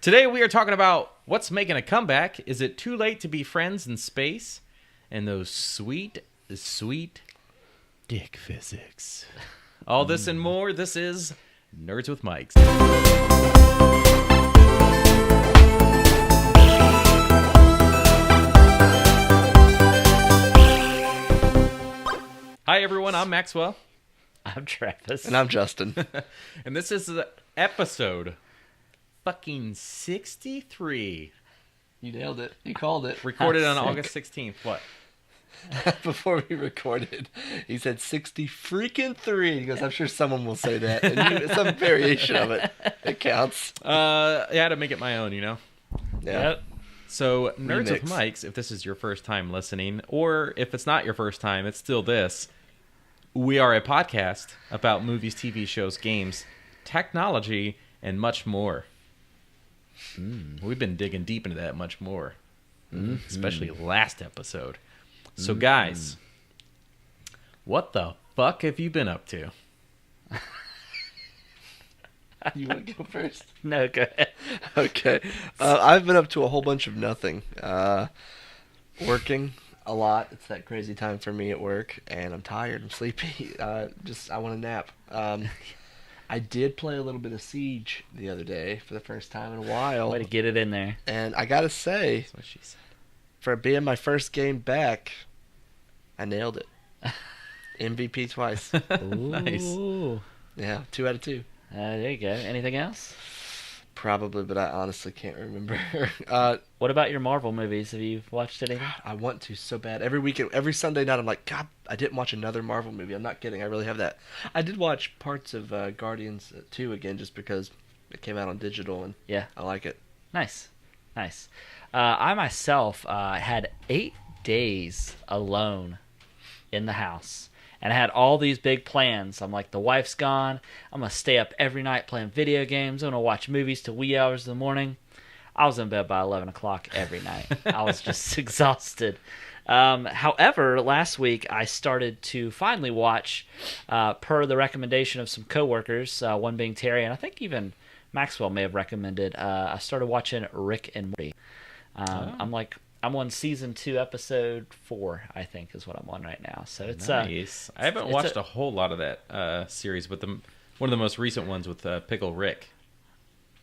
Today we are talking about what's making a comeback. Is it too late to be friends in space? And those sweet, sweet dick physics. All this and more. This is Nerds with Mics. Hi everyone, I'm Maxwell. I'm Travis. And I'm Justin. And this is the episode fucking 63. You nailed it. You called it. Recorded on August 16th. What? Before we recorded, he said 60 freaking 3. He goes, I'm sure someone will say that. And some variation of it. It counts. I had to make it my own, you know? Yeah. Yep. So, Nerds with Remix. Mics, if this is your first time listening, or if it's not your first time, it's still this. We are a podcast about movies, TV shows, games, technology, and much more. We've been digging deep into that much more, especially last episode. So, guys, what the fuck have you been up to? You want to go first? No, go ahead. Okay. I've been up to a whole bunch of nothing. Working a lot. It's that crazy time for me at work, and I'm tired. I'm sleepy. I want a nap. I did play a little bit of Siege the other day for the first time in a while. Way to get it in there. And I gotta say, That's what she said. for being my first game back, I nailed it. MVP twice. Nice. Ooh. Yeah, 2 out of 2. There you go. Anything else? Probably, but I honestly can't remember. What about your Marvel movies? Have you watched anything? I want to so bad. Every weekend, every Sunday night, I'm like, God, I didn't watch another Marvel movie. I'm not kidding. I really have that. I did watch parts of Guardians 2 again just because it came out on digital, and Yeah. I like it. Nice. I myself had 8 days alone in the house. And I had all these big plans. I'm like, the wife's gone. I'm going to stay up every night playing video games. I'm going to watch movies till wee hours in the morning. I was in bed by 11 o'clock every night. I was just exhausted. However, last week I started to finally watch, per the recommendation of some coworkers, one being Terry, and I think even Maxwell may have recommended, I started watching Rick and Morty. I'm on season 2, episode 4, I think is what I'm on right now. So it's Nice. I haven't watched a whole lot of that series, but one of the most recent ones with Pickle Rick.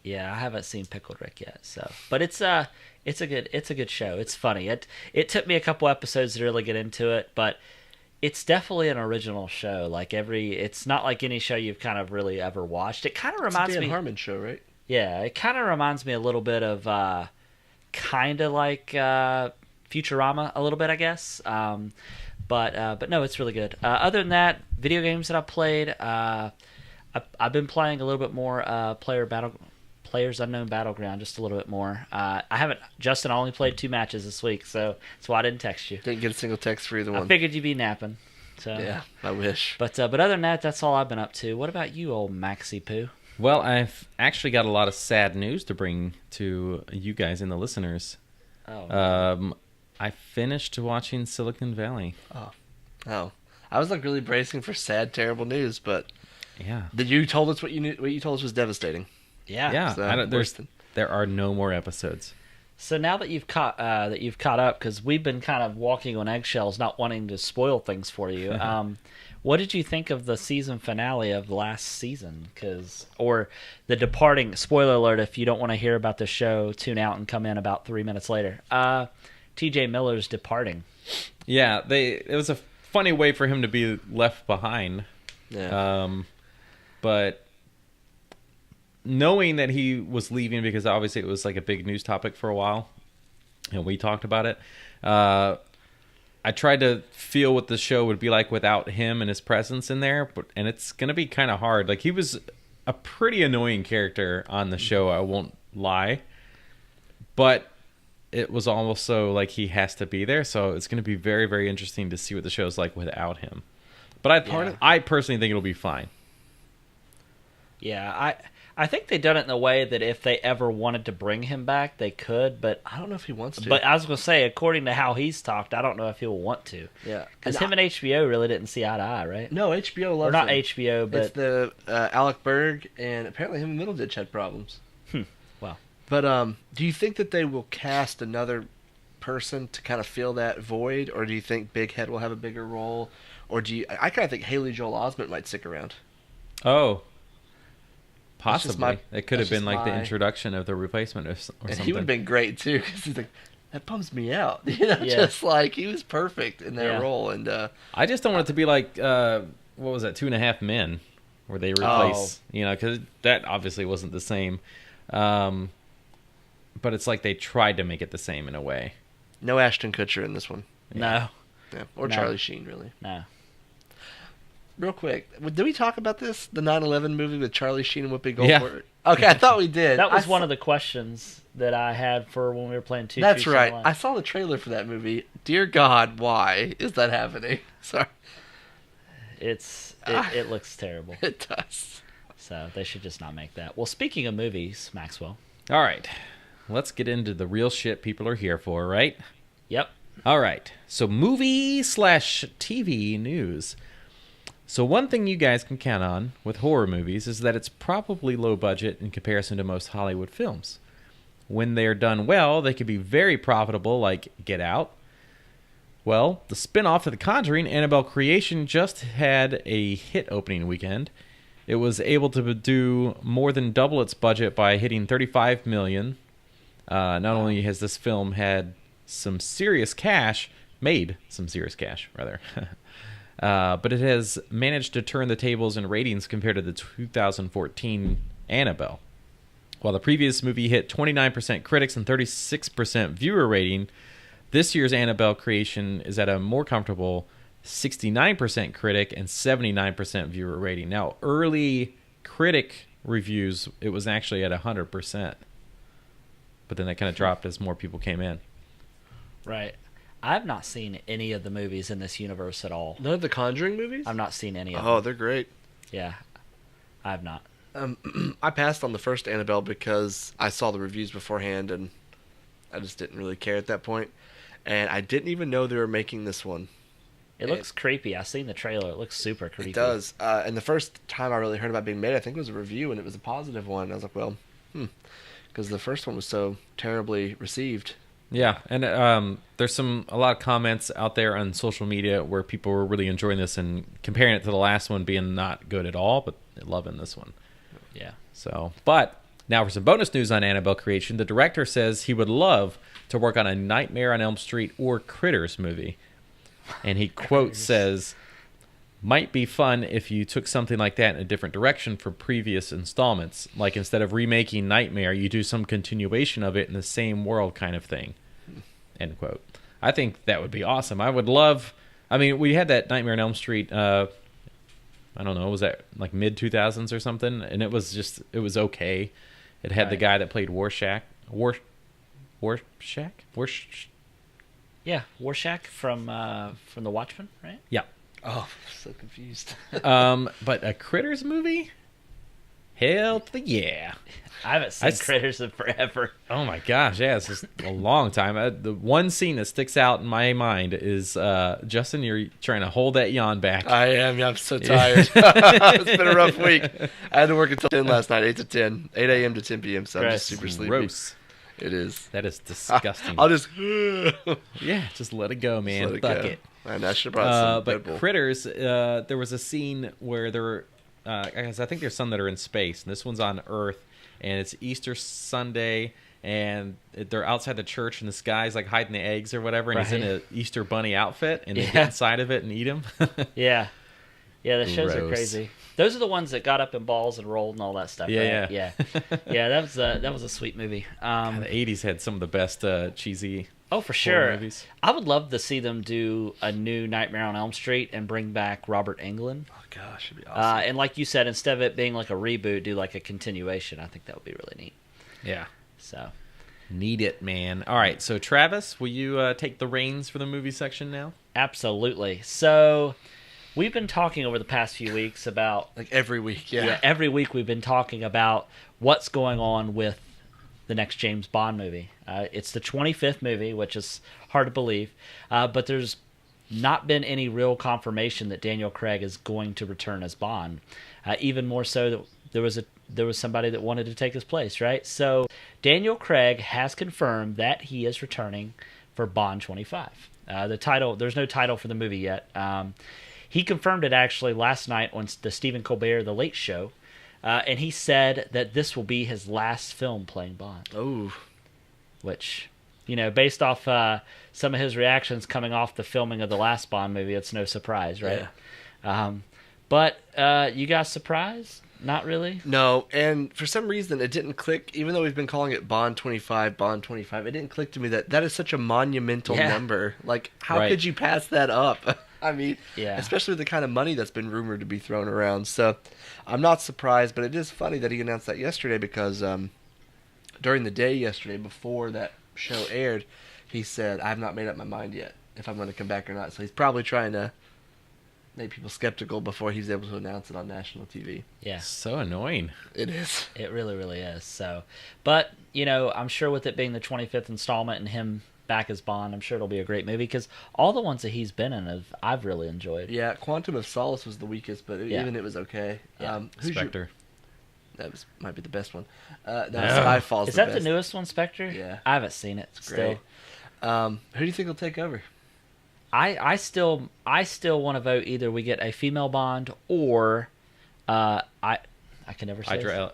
Yeah, I haven't seen Pickled Rick yet. So, but it's a good show. It's funny. It took me a couple episodes to really get into it, but it's definitely an original show. It's not like any show you've kind of really ever watched. It kind of reminds it's a Dan me. Harmon show, right? Yeah, it kind of reminds me a little bit of kind of like Futurama a little bit, I guess. But no, it's really good. Other than that, video games that I've played, I've been playing a little bit more Players Unknown Battleground, just a little bit more. Justin, I only played 2 matches this week, so that's why I didn't text you. Didn't get a single text for either one. I figured you'd be napping. So Yeah, I wish. But other than that, that's all I've been up to. What about you, old Maxie Poo? Well, I've actually got a lot of sad news to bring to you guys and the listeners. Oh, I finished watching Silicon Valley. Oh, I was like really bracing for sad, terrible news, but Yeah. you told us what you knew. What you told us was devastating. Yeah. So, There are no more episodes. So now that you've caught up, because we've been kind of walking on eggshells, not wanting to spoil things for you. What did you think of the season finale of last season? Or The Departing? Spoiler alert: if you don't want to hear about the show, tune out and come in about 3 minutes later. T.J. Miller's departing. Yeah, it was a funny way for him to be left behind. Yeah. But knowing that he was leaving, because obviously it was like a big news topic for a while, and we talked about it, I tried to feel what the show would be like without him and his presence in there, and it's going to be kind of hard. Like, he was a pretty annoying character on the show, I won't lie, but it was also like he has to be there, so it's going to be very, very interesting to see what the show's like without him. But I personally think it'll be fine. Yeah, I think they done it in a way that if they ever wanted to bring him back, they could. But I don't know if he wants to. But I was going to say, according to how he's talked, I don't know if he'll want to. Yeah, Because him and HBO really didn't see eye to eye, right? No, HBO loves Or not him. HBO, but It's the Alec Berg, and apparently him and Middleditch had problems. Wow. But do you think that they will cast another person to kind of fill that void, or do you think Big Head will have a bigger role, or do you? I kind of think Haley Joel Osment might stick around. Oh, That's just possibly. It could have that's been just like the my- introduction of the replacement or And something. he would have been great too, because he's like, that bums me out. You know, Yeah. just like he was perfect in that Yeah. role. And I just don't want it to be like what was that, 2.5 Men, where they replace because that obviously wasn't the same. But it's like they tried to make it the same in a way. no Ashton Kutcher in this one. No, Yeah, or No. Charlie Sheen, really. no. Real quick, did we talk about this? The 9/11 movie with Charlie Sheen and Whoopi Yeah. Goldberg? Okay, I thought we did. That was I one of the questions that I had for when we were playing Two. That's Truths and right. a Lie. I saw the trailer for that movie. Dear God, why is that happening? Sorry. It looks terrible. It does. So they should just not make that. Well, speaking of movies, Maxwell. All right. Let's get into the real shit people are here for, right? Yep. All right. So movie/TV news. So one thing you guys can count on with horror movies is that it's probably low budget in comparison to most Hollywood films. When they're done well, they can be very profitable, like Get Out. Well, the spin-off of The Conjuring, Annabelle Creation, just had a hit opening weekend. It was able to do more than double its budget by hitting $35 million. Not only has this film had some serious cash, made some serious cash, rather, but it has managed to turn the tables in ratings compared to the 2014 Annabelle. While the previous movie hit 29% critics and 36% viewer rating, this year's Annabelle Creation is at a more comfortable 69% critic and 79% viewer rating. Now, early critic reviews, it was actually at 100%. But then that kind of dropped as more people came in. Right. I've not seen any of the movies in this universe at all. None of the Conjuring movies? I've not seen any of Oh, them. they're great. Yeah. I have not. I passed on the first Annabelle because I saw the reviews beforehand and I just didn't really care at that point. And I didn't even know they were making this one. It looks creepy. I've seen the trailer. It looks super creepy. It does. And the first time I really heard about it being made, I think it was a review, and it was a positive one. I was like, well, because the first one was so terribly received. Yeah, and there's a lot of comments out there on social media where people were really enjoying this and comparing it to the last one being not good at all, but loving this one. Yeah. So, but now for some bonus news on Annabelle Creation, the director says he would love to work on a Nightmare on Elm Street or Critters movie. And he quote says, might be fun if you took something like that in a different direction from previous installments. Like instead of remaking Nightmare, you do some continuation of it in the same world kind of thing. End quote. I think that would be awesome. I would love, we had that Nightmare on Elm Street, I don't know, was that like mid-2000s or something? And it was okay. It had the guy that played Warshak. Yeah, Warshak from The Watchmen, right? Yeah. Oh, so confused. But a Critters movie? Hell to the yeah. I haven't seen Critters in forever. Oh my gosh, yeah, it's just a long time. The one scene that sticks out in my mind is, Justin, you're trying to hold that yawn back. I am. Yeah, I'm so tired. It's been a rough week. I had to work until 10 last night, 8 a.m. to 10 p.m., so I'm just super sleepy. Gross. It is. That is disgusting. I'll just... yeah, just let it go, man. Let Fuck go. it. And I should have brought some But Deadpool. Critters, there was a scene where there were, I think there's some that are in space, and this one's on Earth, and it's Easter Sunday, and they're outside the church, and this guy's like hiding the eggs or whatever, and he's in an Easter bunny outfit, and they get inside of it and eat him. Yeah. Yeah, the shows are Gross. crazy. Those are the ones that got up in balls and rolled and all that stuff. Yeah, right? yeah. Yeah, that was a sweet movie. The 80s had some of the best cheesy Oh, for horror sure. movies. I would love to see them do a new Nightmare on Elm Street and bring back Robert Englund. Oh, gosh, it'd be awesome. And like you said, instead of it being like a reboot, do like a continuation. I think that would be really neat. Yeah. So, Need it, man. All right, so Travis, will you take the reins for the movie section now? absolutely. So, we've been talking over the past few weeks about Like every week, yeah. every week we've been talking about what's going on with the next James Bond movie. It's the 25th movie, which is hard to believe, but there's not been any real confirmation that Daniel Craig is going to return as Bond. Even more so, that there was there was somebody that wanted to take his place, right? So Daniel Craig has confirmed that he is returning for Bond 25. The title, there's no title for the movie yet. He confirmed it actually last night on the Stephen Colbert The Late Show, and he said that this will be his last film playing Bond. Oh, Which, you know, based off some of his reactions coming off the filming of the last Bond movie, it's no surprise, right? Yeah. But you guys surprised? Not really? No, and for some reason it didn't click, even though we've been calling it Bond 25, Bond 25, it didn't click to me that that is such a monumental number. Like, how Right. could you pass that up? I mean, Yeah. especially with the kind of money that's been rumored to be thrown around. So I'm not surprised, but it is funny that he announced that yesterday because during the day yesterday, before that show aired, he said, I have not made up my mind yet if I'm going to come back or not. So he's probably trying to make people skeptical before he's able to announce it on national TV. Yeah. So annoying. It is. It really, really is. So, but, you know, I'm sure with it being the 25th installment and him back as Bond, I'm sure it'll be a great movie because all the ones that he's been in I've really enjoyed. Yeah, Quantum of Solace was the weakest, but Yeah. even it was okay. Yeah. Who's your- Spectre. that might be the best one. Skyfall's Is the that best. the newest one, Spectre? Yeah. I haven't seen it. It's great. Who do you think will take over? I still want to vote either we get a female Bond or I can never say Hydra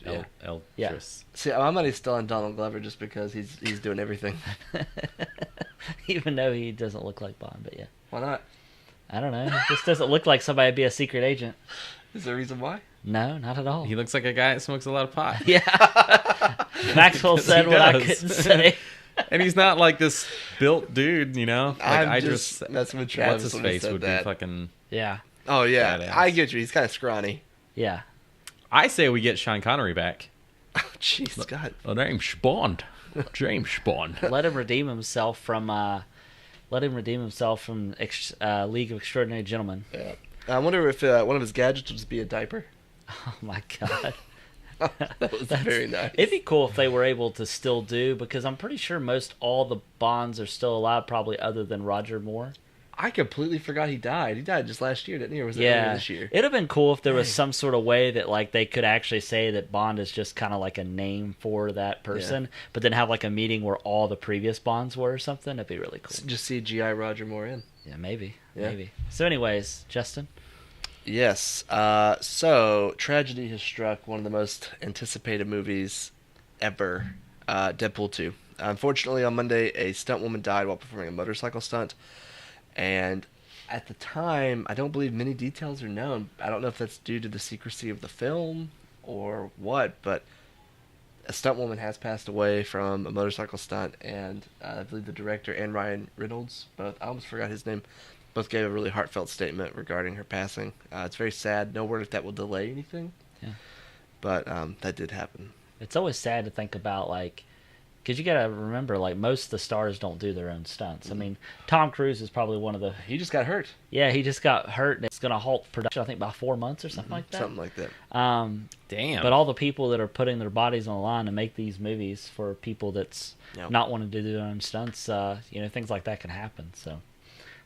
Yeah. Eltress. See, my money's still on Donald Glover just because he's doing everything. even though he doesn't look like Bond, but yeah. Why not? I don't know. He just doesn't look like somebody would be a secret agent. Is there a reason why? No, not at all. He looks like a guy that smokes a lot of pot. Yeah. Maxwell Because said he what I does. couldn't say. And he's not like this built dude, you know? Like I'm just messing with Travis what's his when he face said would that. be fucking. Yeah. Oh yeah, Badass. I get you. He's kind of scrawny. Yeah. I say we get Sean Connery back. Oh, jeez, God. The name's Bond. James Bond. Let him redeem himself from League of Extraordinary Gentlemen. Yeah. I wonder if one of his gadgets would just be a diaper. Oh my god. That was very nice. It'd be cool if they were able to still do, because I'm pretty sure all the Bonds are still allowed, probably other than Roger Moore. I completely forgot he died. He died just last year, didn't he? Or was it Yeah. earlier this year? It'd have been cool if there was Dang. some sort of way that like they could actually say that Bond is just kind of like a name for that person, but then have like a meeting where all the previous Bonds were or something. That'd be really cool. Just CGI Roger Moore in. Yeah, maybe. Yeah. Maybe. So anyways, Justin? Yes. So tragedy has struck one of the most anticipated movies ever, Deadpool 2. Unfortunately, on Monday, a stunt woman died while performing a motorcycle stunt. And at the time, I don't believe many details are known. I don't know if that's due to the secrecy of the film or what, but a stunt woman has passed away from a motorcycle stunt, and I believe the director and Ryan Reynolds, both, I almost forgot his name, both gave a really heartfelt statement regarding her passing. It's very sad. No word if that will delay anything. Yeah. But that did happen. It's always sad to think about, like, because you got to remember, like, most of the stars don't do their own stunts. I mean, Tom Cruise is probably one of the... He just got hurt. Yeah, he just got hurt, and it's going to halt production, I think, by 4 months or something like that. Something like that. Damn. But all the people that are putting their bodies on the line to make these movies for people that's Yep. not wanting to do their own stunts, things like that can happen. So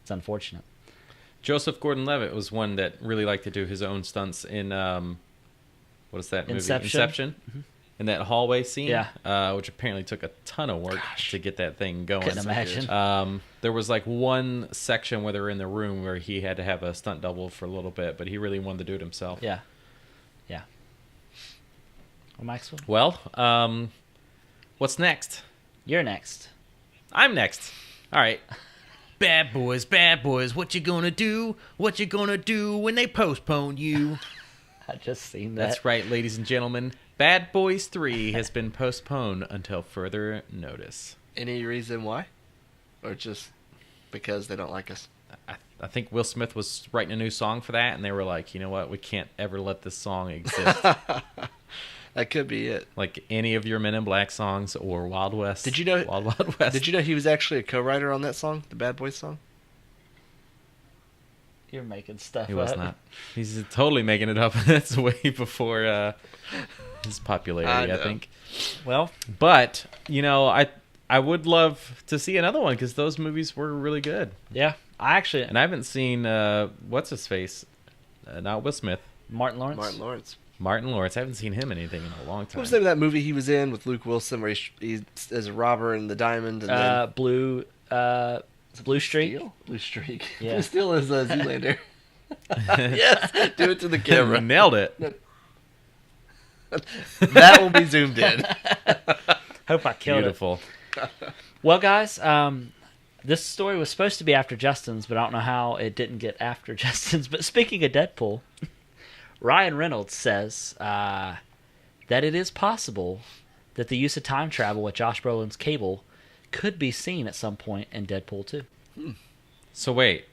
it's unfortunate. Joseph Gordon-Levitt was one that really liked to do his own stunts in what is that movie? Inception. In that hallway scene, Yeah. which apparently took a ton of work to get that thing going. Couldn't imagine. There was like one section where they were in the room where he had to have a stunt double for a little bit, but he really wanted to do it himself. Yeah. Yeah. Well, Maxwell, Well, what's next? you're next. I'm next. All right. Bad boys, what you gonna do? What you gonna do when they postpone you? I just seen that. That's right, ladies and gentlemen. Bad Boys 3 has been postponed until further notice. Any reason why? Or just because they don't like us? I think Will Smith was writing a new song for that, and they were like, you know what? We can't ever let this song exist. That could be it. Like any of your Men in Black songs or Wild West. Did you know? Wild Wild West. Did you know he was actually a co-writer on that song, the Bad Boys song? You're making stuff He was up. not. He's totally making it up. That's way before his popularity, I know. think. Well, But, I would love to see another one because those movies were really good. yeah. I actually... And I haven't seen, what's his face? Not Will Smith. Martin Lawrence? Martin Lawrence. Martin Lawrence. I haven't seen him in anything in a long What time. was the name of that movie he was in with Luke Wilson where he's as a robber in the diamond? And then Blue Streak. Steel? Blue Streak. Yeah. Blue Steel is Zoolander. Yes, do it to the camera. Nailed it. That will be zoomed in. Hope I killed Beautiful. it. Well, guys, this story was supposed to be after Justin's, but I don't know how it didn't get after Justin's. But speaking of Deadpool, Ryan Reynolds says that it is possible that the use of time travel with Josh Brolin's Cable could be seen at some point in Deadpool 2. So wait,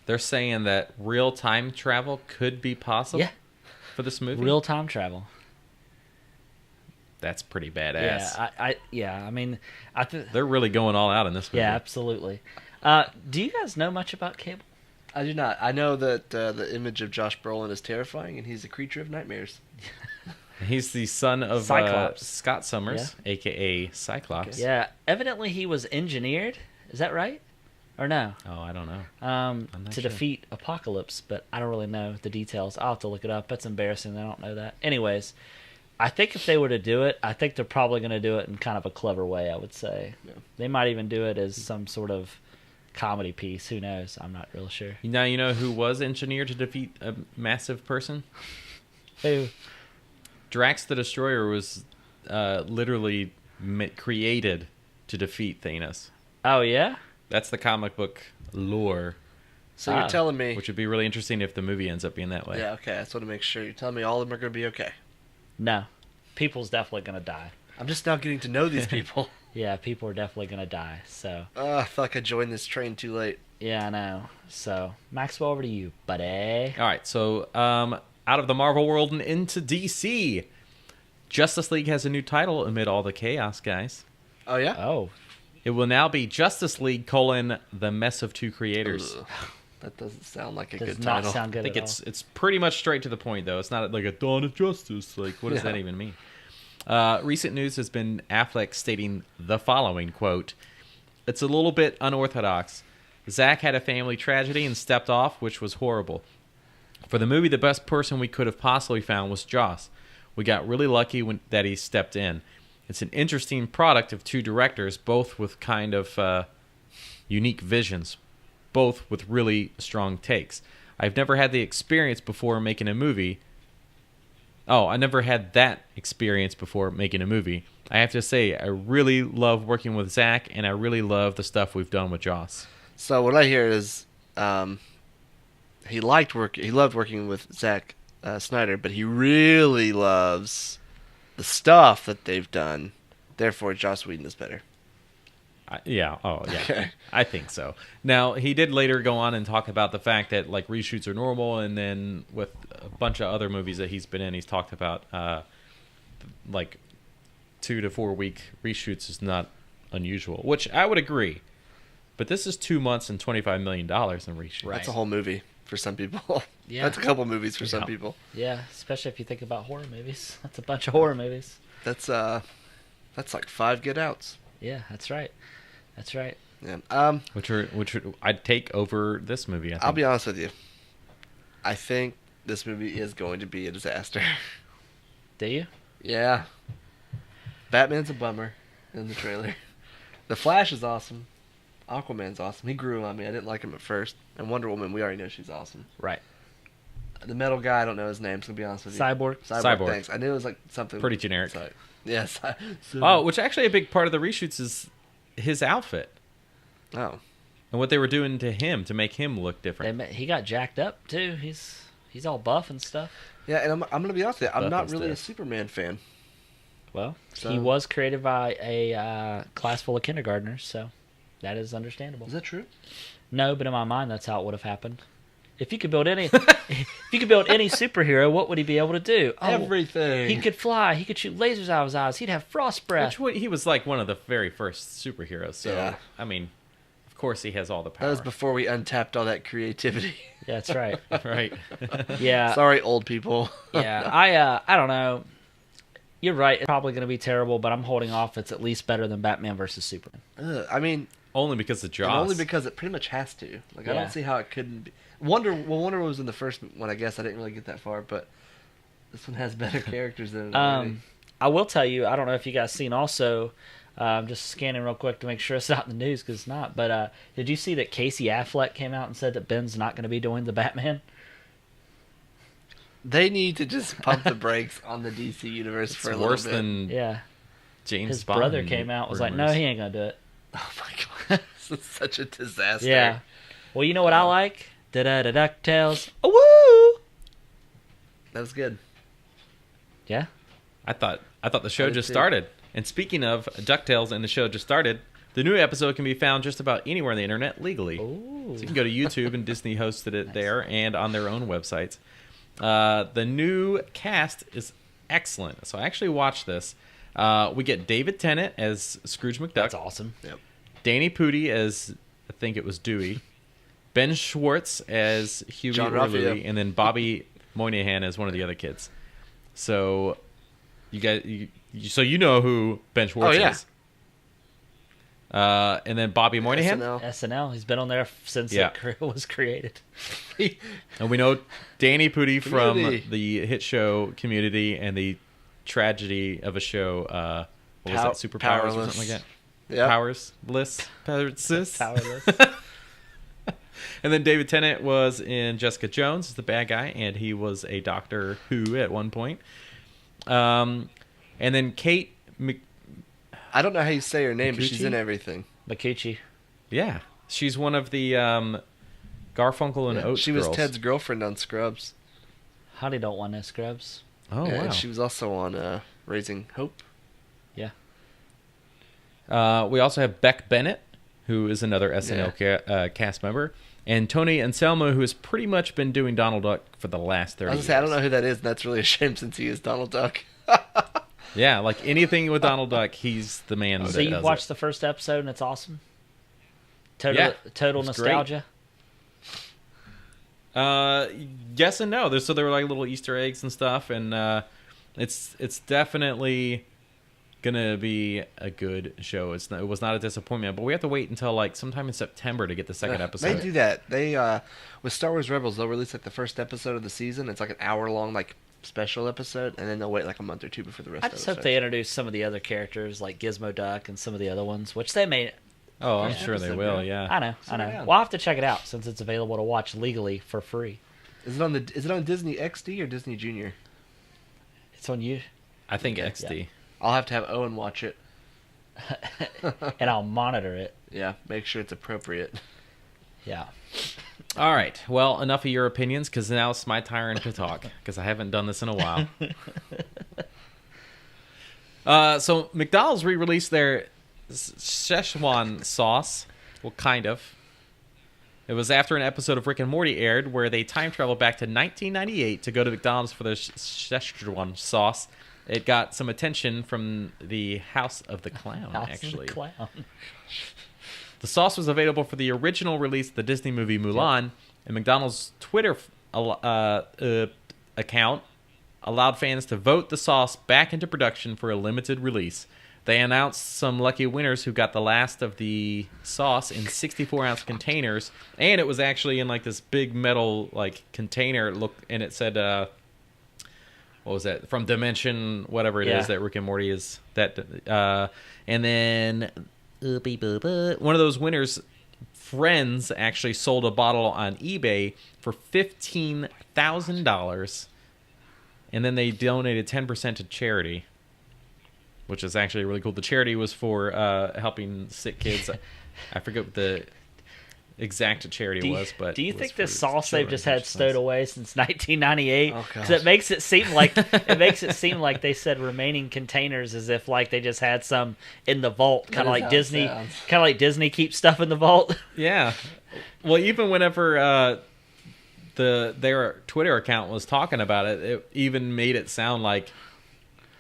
they're saying that real time travel could be possible Yeah. for this movie? Real time travel. That's pretty badass. I mean, They're really going all out in this movie. yeah, absolutely. Do you guys know much about Cable? I do not. I know that the image of Josh Brolin is terrifying, and he's a creature of nightmares. He's the son of Cyclops. Scott Summers, a.k.a. Cyclops. Okay. Yeah, evidently he was engineered. Is that right? Or no? Oh, I don't know. not To sure. defeat Apocalypse, but I don't really know the details. I'll have to look it up. That's embarrassing. I don't know that. Anyways, I think if they were to do it, I think they're probably going to do it in kind of a clever way, I would say. Yeah. They might even do it as some sort of comedy piece. Who knows? I'm not real sure. Now you know who was engineered to defeat a massive person? Who? Drax the Destroyer was literally created to defeat Thanos. Oh, yeah? That's the comic book lore, So you're telling me... which would be really interesting if the movie ends up being that way. Yeah, okay. I just want to make sure. You're telling me all of them are going to be okay. No. People's definitely going to die. I'm just now getting to know these people. Yeah, people are definitely going to die. So, I feel like I joined this train too late. yeah, I know. So, Maxwell, over to you, buddy. All right, so out of the Marvel world and into DC, Justice League has a new title amid all the chaos, guys. Oh, yeah? Oh, It will now be Justice League: The Mess of Two Creators. Ugh. That doesn't sound like a does good not title. sound good I think at it's pretty much straight to the point, though. It's not like a Dawn of Justice. Like, what does Yeah. that even mean? Recent news has been Affleck stating the following, quote, "It's a little bit unorthodox. Zach had a family tragedy and stepped off, which was horrible. For the movie, the best person we could have possibly found was Joss. We got really lucky that he stepped in. It's an interesting product of two directors, both with kind of unique visions, both with really strong takes. I've never had the experience before making a movie. I never had that experience before making a movie. I have to say, I really love working with Zach, and I really love the stuff we've done with Joss." So what I hear is he loved working with Zack Snyder, but he really loves the stuff that they've done. Therefore, Joss Whedon is better. Yeah. Okay. I think so. Now, he did later go on and talk about the fact that like reshoots are normal, and then with a bunch of other movies that he's been in, he's talked about like 2 to 4 week reshoots is not unusual, which I would agree. But this is 2 months and $25 million in reshoots. Right. That's a whole movie for some people. Yeah. That's a couple movies for some Yeah. people. Yeah, especially if you think about horror movies. That's a bunch of horror movies. That's like 5 Get Outs. Yeah, that's right. That's right. Yeah. Which I'd take over this movie. I think. I'll be honest with you. I think this movie is going to be a disaster. Do you? Yeah. Batman's a bummer in the trailer. The Flash is awesome. Aquaman's awesome. He grew on me. I didn't like him at first. And Wonder Woman, we already know she's awesome. Right. The metal guy, I don't know his name, so to be honest with you. Cyborg. Cyborg. Thanks. I knew it was like something Pretty generic. Yes. Which actually a big part of the reshoots is his outfit Oh. and what they were doing to him to make him look different. He got jacked up too. He's all buff and stuff. Yeah, and I'm going to be honest with you. I'm Buff not and really a stuff. Superman fan. Well, So- he was created by a class full of kindergartners, so that is understandable. Is that true? No, but in my mind, that's how it would have happened. If you could build any superhero, what would he be able to do? Oh, Everything. he could fly. He could shoot lasers out of his eyes. He'd have frost breath. He was like one of the very first superheroes. So Yeah. I mean, of course he has all the power. That was before we untapped all that creativity. Yeah, that's right. right. Yeah, Sorry, old people. yeah. I don't know. You're right. It's probably going to be terrible, but I'm holding off. It's at least better than Batman versus Superman. I mean, Only because of and Joss. only because it pretty much has to. Like, I Yeah. don't see how it couldn't be. Wonder was in the first one, I guess. I didn't really get that far, but This one has better characters than it already. I will tell you, I don't know if you guys seen also, I'm just scanning real quick to make sure it's not in the news, because it's not, but did you see that Casey Affleck came out and said that Ben's not going to be doing the Batman? They need to just pump the brakes on the DC universe for a little worse bit. than Yeah. James His Bond brother came out and was like, no, rumors. he ain't going to do it. Oh my god, this is such a disaster. Yeah. Well, you know what I like? Da-da-da DuckTales. Woo! That was good. Yeah. I thought the show did just too. started. And speaking of DuckTales and the show just started, the new episode can be found just about anywhere on the internet legally. Ooh. So you can go to YouTube, and Disney hosted it there and on their own websites. The new cast is excellent. So I actually watched this. We get David Tennant as Scrooge McDuck. That's awesome. Yep. Danny Pudi as, I think it was Dewey. Ben Schwartz as Huey John or Louie, Raphael. and then Bobby Moynihan as one of the other kids. So you guys, so you know who Ben Schwartz Oh, yeah. is. And then Bobby Moynihan. SNL. SNL. He's been on there since Yeah. it was created. And we know Danny Pudi from Community. the hit show Community and the tragedy of a show. What was that? Superpowers or Powerless. something like that? Yep. Powerless. Powerless. And then David Tennant was in Jessica Jones as the bad guy, and he was a Doctor Who at one point. And then Kate I don't know how you say her name, but she's Micucci? in everything. Makuchi. yeah, she's one of the Garfunkel and Yeah, Oates she was girls. Ted's girlfriend on Scrubs. Honey don't want no scrubs. Oh, Yeah, wow. and she was also on Raising Hope. Yeah. We also have Beck Bennett, who is another SNL cast member, and Tony Anselmo, who has pretty much been doing Donald Duck for the last 30 I was years. gonna say, I don't know who that is, and that's really a shame since he is Donald Duck. Yeah, like anything with Donald Duck, he's the man that So you does watched it. the first episode and it's awesome? Total It was nostalgia? Yes and no. There were like little Easter eggs and stuff, and it's definitely gonna be a good show. It was not a disappointment, but we have to wait until like sometime in September to get the second episode. They do that. They with Star Wars Rebels, they'll release like the first episode of the season. It's like an hour-long like special episode, and then they'll wait like a month or two before the rest I of just it hope they introduce some of the other characters like Gizmo Duck and some of the other ones, which they may. Oh, I'm Yeah, sure they episode, will. yeah. Yeah. I know. down. Well, I'll have to check it out since it's available to watch legally for free. Is it on Disney XD or Disney Junior? It's on you, I think Yeah. XD. I'll have to have Owen watch it. and I'll monitor it. Yeah, make sure it's appropriate. Yeah. All right. Well, enough of your opinions, because now it's my turn to talk, because I haven't done this in a while. So McDonald's re-released their Szechuan sauce. Well, kind of. It was after an episode of Rick and Morty aired where they time traveled back to 1998 to go to McDonald's for their Szechuan sauce. It got some attention from the House of the Clown, House actually. of the Clown. The sauce was available for the original release of the Disney movie Mulan, and McDonald's Twitter account allowed fans to vote the sauce back into production for a limited release. They announced some lucky winners who got the last of the sauce in 64-ounce containers, and it was actually in like this big metal like container. And it said, what was that? From Dimension, whatever it is that Rick and Morty is. And then one of those winners' friends actually sold a bottle on eBay for $15,000, and then they donated 10% to charity, which is actually really cool. The charity was for helping sick kids. I forget what the exact charity was, but do you it was think this for sauce they've children, just which had is stowed nice. away since 1998? Oh, Because gosh. it makes it seem like they said remaining containers as if like they just had some in the vault, That kind of is like how it Disney, sounds. kind of like Disney keeps stuff in the vault. Yeah. Well, even whenever their Twitter account was talking about it, it even made it sound like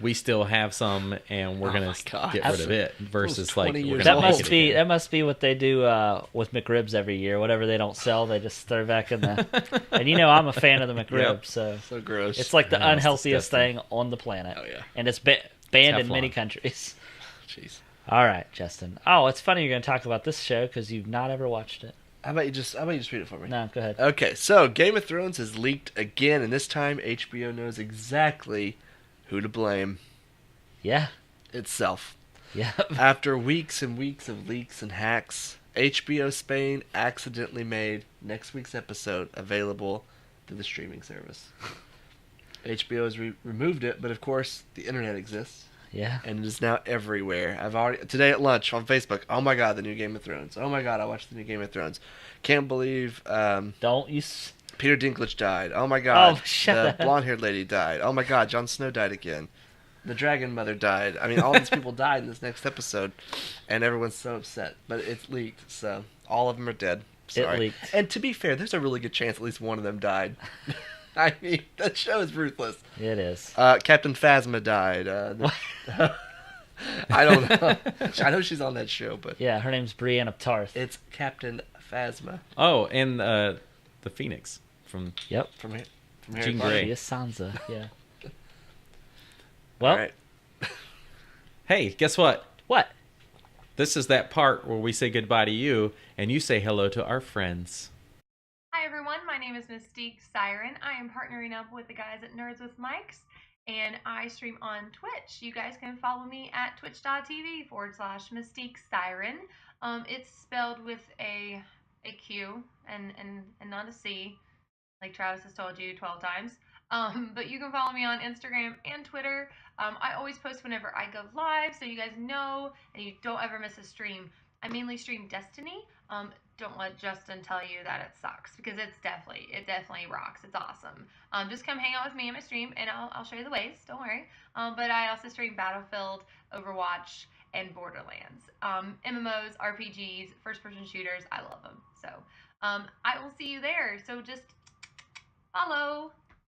we still have some and we're Oh gonna my God. get rid of it versus like 20 we're years gonna old. That make must it be again. that must be what they do with McRibs every year. Whatever they don't sell, they just throw back in the. And you know I'm a fan of the McRib, Yep. so So gross. it's like the No, it's unhealthiest disgusting. thing on the planet. Oh, yeah. And it's banned in Teflon. many countries. Jeez. All right, Justin. Oh, it's funny you're going to talk about this show because you've not ever watched it. How about you just read it for me? No, go ahead. Okay, so Game of Thrones has leaked again, and this time HBO knows exactly who to blame. Yeah. Itself. Yeah. After weeks and weeks of leaks and hacks, HBO Spain accidentally made next week's episode available to the streaming service. HBO has removed it, but of course the internet exists. Yeah. And it is now everywhere. Today at lunch on Facebook, oh my god, the new Game of Thrones. Oh my god, I watched the new Game of Thrones. Can't believe Don't you... Peter Dinklage died. Oh my god. Oh, shut the up. blonde-haired lady died. Oh my god, Jon Snow died again. The Dragon Mother died. I mean, all these people died in this next episode, and everyone's so upset. But it's leaked, so all of them are dead. Sorry. It leaked. And to be fair, there's a really good chance at least one of them died. I mean, that show is ruthless. It is. Captain Phasma died. I don't know. I know she's on that show, but Yeah, her name's Brienne of Tarth. it's Captain Phasma Oh, and the Phoenix from Yep. from Harry Jean Potter. Grey. She is Sansa, yeah. Well, All right. Hey, guess what? what? This is that part where we say goodbye to you and you say hello to our friends. Hi everyone, my name is Mystique Siren. I am partnering up with the guys at Nerds with Mics, and I stream on Twitch. You guys can follow me at twitch.tv/Mystique Siren. It's spelled with a Q and not a C, like Travis has told you 12 times. But you can follow me on Instagram and Twitter. I always post whenever I go live, so you guys know and you don't ever miss a stream. I mainly stream Destiny. Don't let Justin tell you that it sucks, because it definitely rocks. It's awesome. Just come hang out with me in my stream, and I'll show you the ways. Don't worry. But I also stream Battlefield, Overwatch, and Borderlands. MMOs, RPGs, first-person shooters. I love them. So I will see you there. So just follow.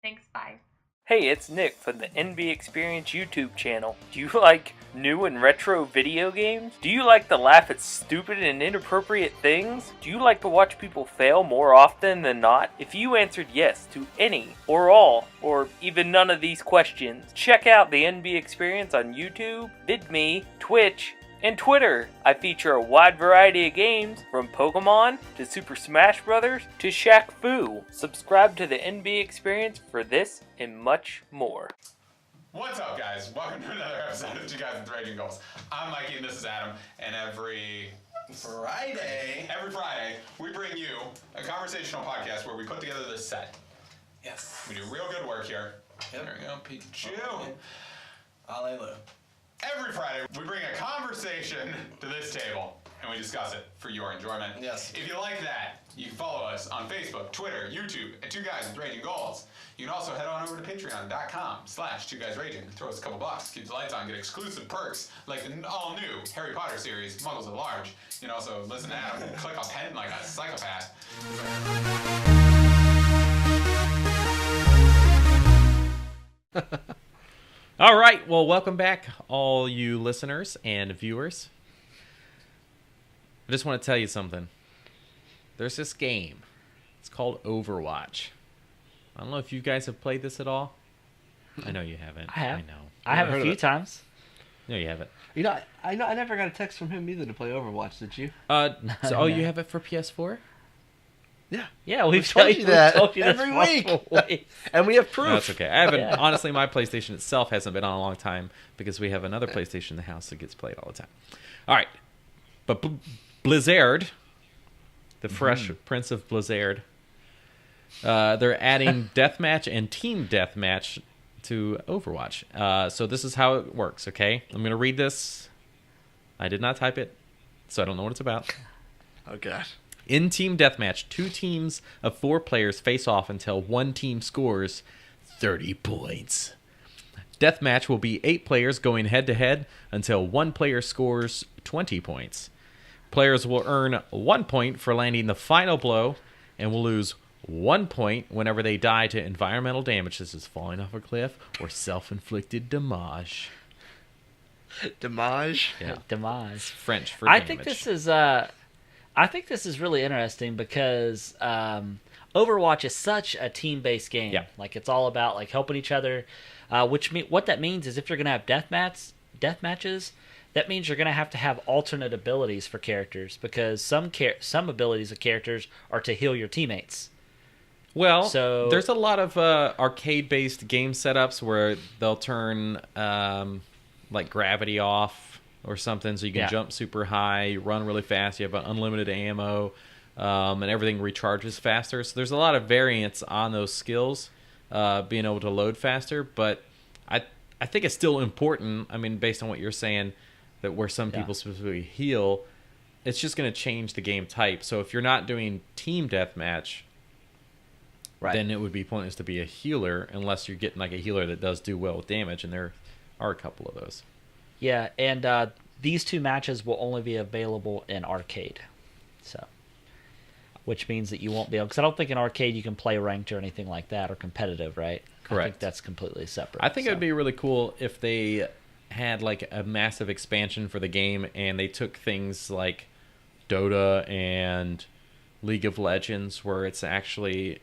Thanks. Bye. Hey, it's Nick from the NB Experience YouTube channel. Do you like new and retro video games? Do you like to laugh at stupid and inappropriate things? Do you like to watch people fail more often than not? If you answered yes to any, or all, or even none of these questions, check out the NB Experience on YouTube, VidMe, Twitch, and Twitter. I feature a wide variety of games, from Pokemon to Super Smash Bros. To Shaq Fu. Subscribe to the NB Experience for this and much more. What's up, guys? Welcome to another episode of Two Guys with Raging Goals. I'm Mikey and this is Adam, and every Friday, we bring you a conversational podcast where we put together this set. Yes. We do real good work here. Yep. There we go, Pichu. Hallelujah. Every Friday, we bring a conversation to this table, and we discuss it for your enjoyment. Yes. If you like that, you can follow us on Facebook, Twitter, YouTube, at Two Guys with Raging Goals. You can also head on over to patreon.com/2guysraging. Throw us a couple bucks, keep the lights on, get exclusive perks, like the all-new Harry Potter series, Muggles at Large. You can also listen to Adam click a pen like a psychopath. All right, well, welcome back, all you listeners and viewers. I just want to tell you something. There's this game. It's called Overwatch. I don't know if you guys have played this at all. I know you haven't. I have. I know. I have heard a of few it. times. No, you haven't. You know, I never got a text from him either to play Overwatch. Did you? So, you have it for PS4? Yeah. Yeah, we've told you that told you this every week. multiple ways. And we have proof. No, that's okay. I haven't. Yeah. Honestly, my PlayStation itself hasn't been on a long time because we have another PlayStation in the house that gets played all the time. All right, but Blizzard, the fresh Prince of Blizzard, they're adding deathmatch and team deathmatch to Overwatch. So this is how it works. Okay, I'm gonna read this. I did not type it, so I don't know what it's about. Oh gosh. In Team Deathmatch, 2 teams of 4 players face off until one team scores 30 points. Deathmatch will be 8 players going head-to-head until one player scores 20 points. Players will earn 1 point for landing the final blow and will lose 1 point whenever they die to environmental damage. This is falling off a cliff or self-inflicted damage. Damage. Yeah, Demise. French for I damage. think this is really interesting because Overwatch is such a team-based game. Yeah. Like, it's all about like helping each other. What that means is if you're gonna have death matches, that means you're going to have alternate abilities for characters, because some abilities of characters are to heal your teammates. Well, So- there's a lot of arcade-based game setups where they'll turn like gravity off or something, so you can Yeah. jump super high, run really fast, you have unlimited ammo, and everything recharges faster. So there's a lot of variance on those skills, being able to load faster. But I think it's still important. I mean, based on what you're saying, that where some people specifically heal, it's just going to change the game type. So if you're not doing team deathmatch, then it would be pointless to be a healer unless you're getting like a healer that does do well with damage, and there are a couple of those. Yeah, and these 2 matches will only be available in arcade. So, which means that you won't be able, because I don't think in arcade you can play ranked or anything like that, or competitive, right? Correct. I think that's completely separate. I think it would be really cool if they had like a massive expansion for the game and they took things like Dota and League of Legends, where it's actually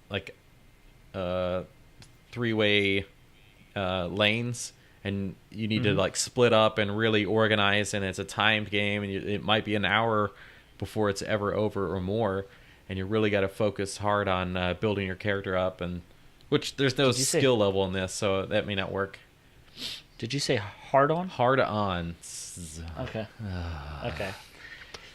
like 3-way lanes, and you need to like split up and really organize, and it's a timed game, and it might be an hour before it's ever over or more, and you really got to focus hard on building your character up, and which there's no skill level in this, so that may not work. Did you say hard on? Hard on. Okay. Okay.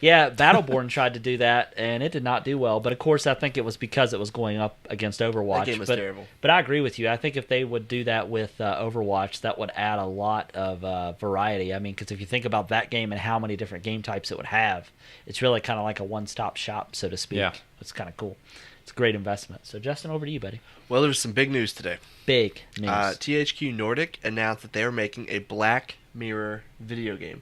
Yeah, Battleborn tried to do that, and it did not do well. But of course, I think it was because it was going up against Overwatch. That game was terrible. But I agree with you. I think if they would do that with Overwatch, that would add a lot of variety. I mean, because if you think about that game and how many different game types it would have, it's really kind of like a one-stop shop, so to speak. Yeah. It's kind of cool. It's a great investment. So, Justin, over to you, buddy. Well, there's some big news today. Big news. THQ Nordic announced that they are making a Black Mirror video game.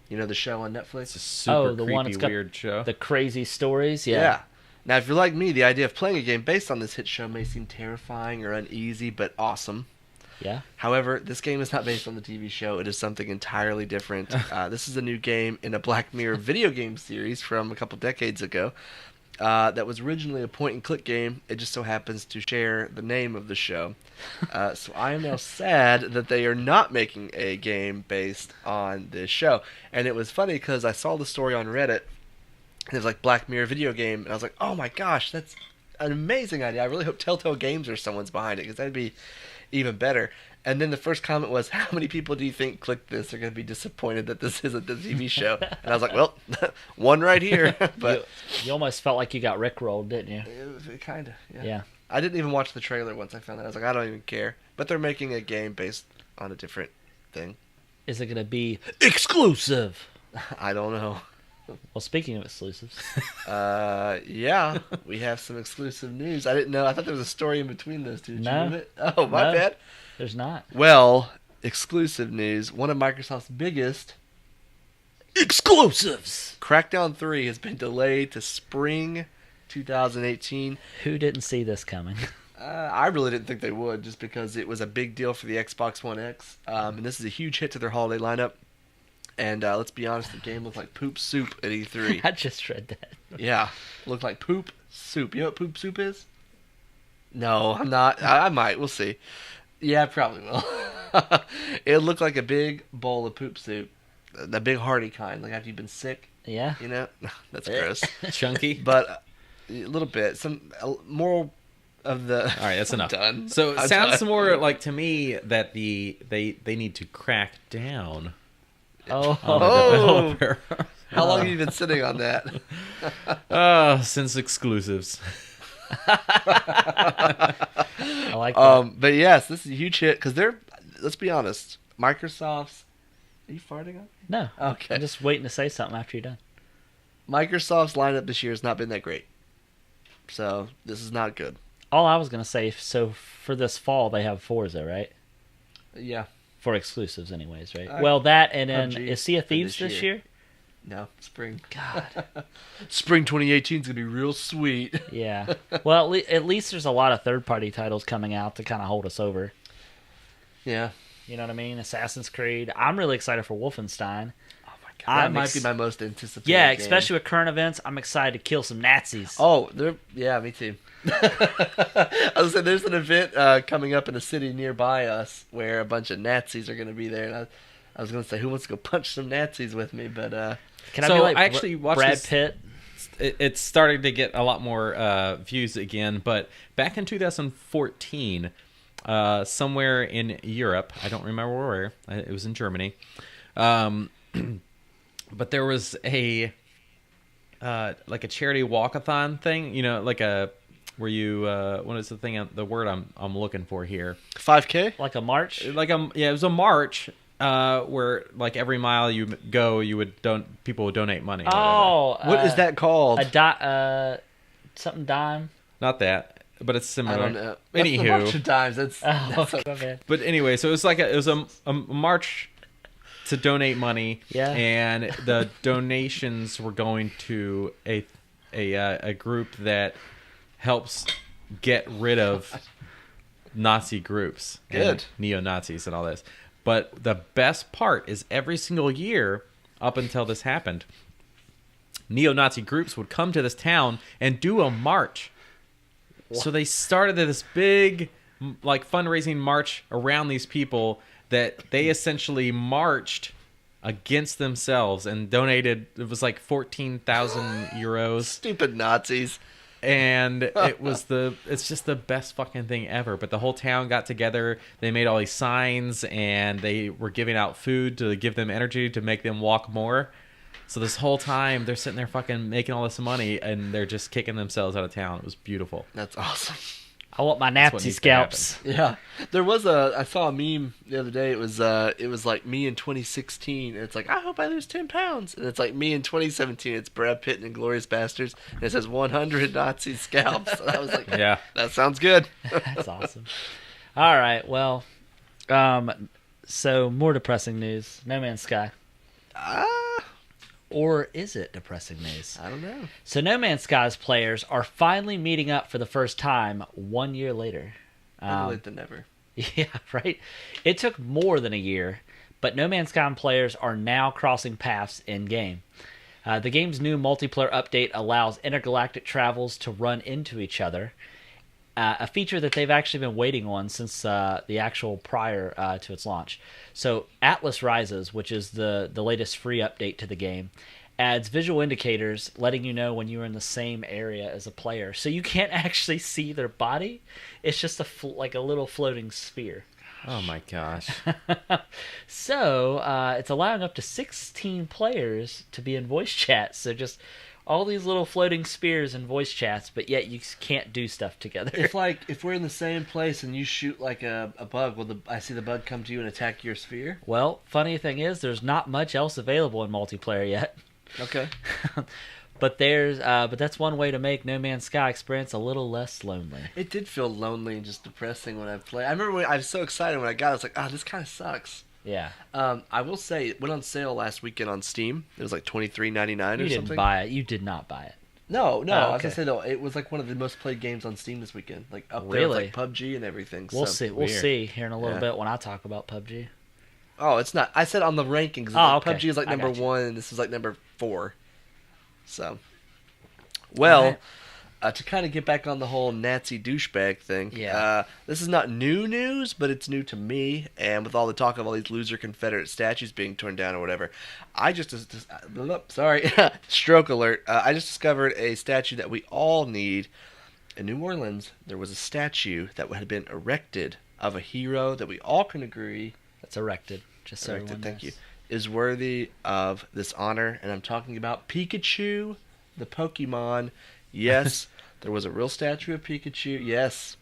You know the show on Netflix? It's a super the creepy, one that's got weird show. the crazy stories. Yeah. Now, if you're like me, the idea of playing a game based on this hit show may seem terrifying or uneasy, but awesome. Yeah. However, this game is not based on the TV show. It is something entirely different. This is a new game in a Black Mirror video game series from a couple decades ago that was originally a point-and-click game. It just so happens to share the name of the show. So I am now sad that they are not making a game based on this show. And it was funny because I saw the story on Reddit, and it was like Black Mirror video game, and I was like, oh my gosh, that's an amazing idea. I really hope Telltale Games or someone's behind it, because that'd be even better. And then the first comment was, how many people do you think clicked this are going to be disappointed that this isn't the TV show? And I was like, well, one right here. But you almost felt like you got rickrolled, didn't you? it kind of, yeah. Yeah. I didn't even watch the trailer once I found that. I was like, I don't even care. But they're making a game based on a different thing. Is it going to be exclusive? I don't know. Well, speaking of exclusives, Yeah, we have some exclusive news. I didn't know. I thought there was a story in between those two. Did No. you move it? Oh, my No. bad. there's not. Well, exclusive news. One of Microsoft's biggest Exclusives! Crackdown 3 has been delayed to spring 2018. Who didn't see this coming? I really didn't think they would, just because it was a big deal for the Xbox One X. And this is a huge hit to their holiday lineup. And let's be honest, the game looked like poop soup at E3. I just read that. Yeah, looked like poop soup. You know what poop soup is? No, I'm not. I might. We'll see. Yeah, I probably will. It looked like a big bowl of poop soup. The big hearty kind, like after you've been sick, Yeah. you know? That's gross. Chunky. But a little bit. Some more of the... All right, that's enough. Done. So it I'm sounds done. more like to me that they need to crack down on the Oh. developer. How long have you been sitting on that? Since exclusives. I like that. But yes, this is a huge hit because they're... Let's be honest. Microsoft's... Are you farting on me? No. Okay. I'm just waiting to say something after you're done. Microsoft's lineup this year has not been that great. So this is not good. All I was going to say, so for this fall, they have Forza, right? Yeah. For exclusives, anyways, right? Well, that, and then PUBG is Sea of for Thieves this this year. year? No, spring. God. Spring 2018 is going to be real sweet. Yeah. Well, at least there's a lot of third-party titles coming out to kind of hold us over. Yeah. You know what I mean? Assassin's Creed. I'm really excited for Wolfenstein. Oh my That might be my most anticipated Yeah, game. especially with current events. I'm excited to kill some Nazis. Oh, yeah, me too. I was saying there's an event coming up in a city nearby us where a bunch of Nazis are going to be there, and I was going to say, who wants to go punch some Nazis with me? But Can I So be like I actually watched Brad this- Pitt? It's starting to get a lot more views again. But back in 2014, somewhere in Europe, I don't remember where, it was in Germany, but there was a like a charity walkathon thing, like a where you what is the thing? The word I'm looking for here? 5K? Like a march? It was a march where like every mile you go, people would donate money. or whatever. Oh, What is that called? something dime. Not that, but it's similar. I don't know. That's the Anywho, March of Dimes. That's Oh, okay. but anyway, so it was a march to donate money, Yeah. and the donations were going to a group that helps get rid of Nazi groups, and Good. neo-Nazis and all this. But the best part is every single year up until this happened, neo-Nazi groups would come to this town and do a march. So they started this big like fundraising march around these people that they essentially marched against themselves and donated. It was like 14,000 euros, stupid Nazis. and it's just the best fucking thing ever. But the whole town got together, they made all these signs, and they were giving out food to give them energy to make them walk more. So this whole time they're sitting there fucking making all this money, and they're just kicking themselves out of town. It was beautiful. That's awesome. I want my what Nazi needs to scalps. Yeah, I saw a meme the other day. It was like me in 2016. And it's like, I hope I lose 10 pounds. And it's like me in 2017. It's Brad Pitt and Inglourious Bastards, and it says 100 Nazi scalps. And I was like, Yeah. that sounds good. That's awesome. All right, well, so more depressing news. No Man's Sky. Or is it depressing news? I don't know. So No Man's Sky's players are finally meeting up for the first time 1 year later. Better late than never. Yeah, right? It took more than a year, but No Man's Sky players are now crossing paths in-game. The game's new multiplayer update allows intergalactic travels to run into each other, a feature that they've actually been waiting on since the actual prior to its launch. So Atlas Rises, which is the latest free update to the game, adds visual indicators letting you know when you're in the same area as a player. So you can't actually see their body. It's just like a little floating sphere. Oh my gosh. So it's allowing up to 16 players to be in voice chat. So just all these little floating spheres in voice chats, but yet you can't do stuff together. If we're in the same place and you shoot like a bug, I see the bug come to you and attack your sphere? Well, funny thing is, there's not much else available in multiplayer yet. Okay. But that's one way to make No Man's Sky experience a little less lonely. It did feel lonely and just depressing when I played. I remember I was so excited when I got it. I was like, this kind of sucks. Yeah. I will say it went on sale last weekend on Steam. It was like $23.99 or something. You didn't buy it. You did not buy it. No. Oh, I was okay. gonna say though, it was like one of the most played games on Steam this weekend. Like up there Really? with like PUBG and everything. We'll so. see. We'll weird. see here in a little Yeah. bit when I talk about PUBG. Oh, it's not. I said on the rankings. Oh, Like, okay. PUBG is like I number got you. 1, and this is like number 4. So, well, Alright. To kind of get back on the whole Nazi douchebag thing. Yeah. This is not new news, but it's new to me. And with all the talk of all these loser Confederate statues being torn down or whatever, sorry, stroke alert. I just discovered a statue that we all need. In New Orleans, there was a statue that had been erected of a hero that we all can agree That's erected. Just so everyone thank you, knows. is worthy of this honor, and I'm talking about Pikachu, the Pokemon. Yes, there was a real statue of Pikachu. Yes,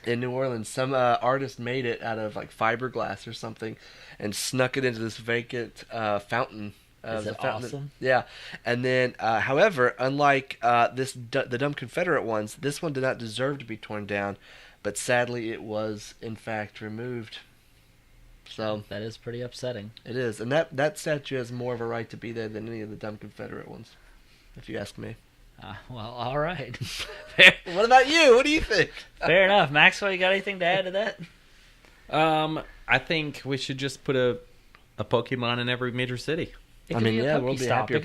in New Orleans, some artist made it out of like fiberglass or something, and snuck it into this vacant fountain. Is it awesome? Yeah, and then, however, unlike the dumb Confederate ones, this one did not deserve to be torn down, but sadly, it was in fact removed. So That is pretty upsetting. it is, and that statue has more of a right to be there than any of the dumb Confederate ones, if you ask me. Well, all right. What about you? What do you think? Fair enough. Maxwell, you got anything to add to that? I think we should just put a Pokemon in every major city. It I could mean, be a yeah, we'll be a Pokestop. happier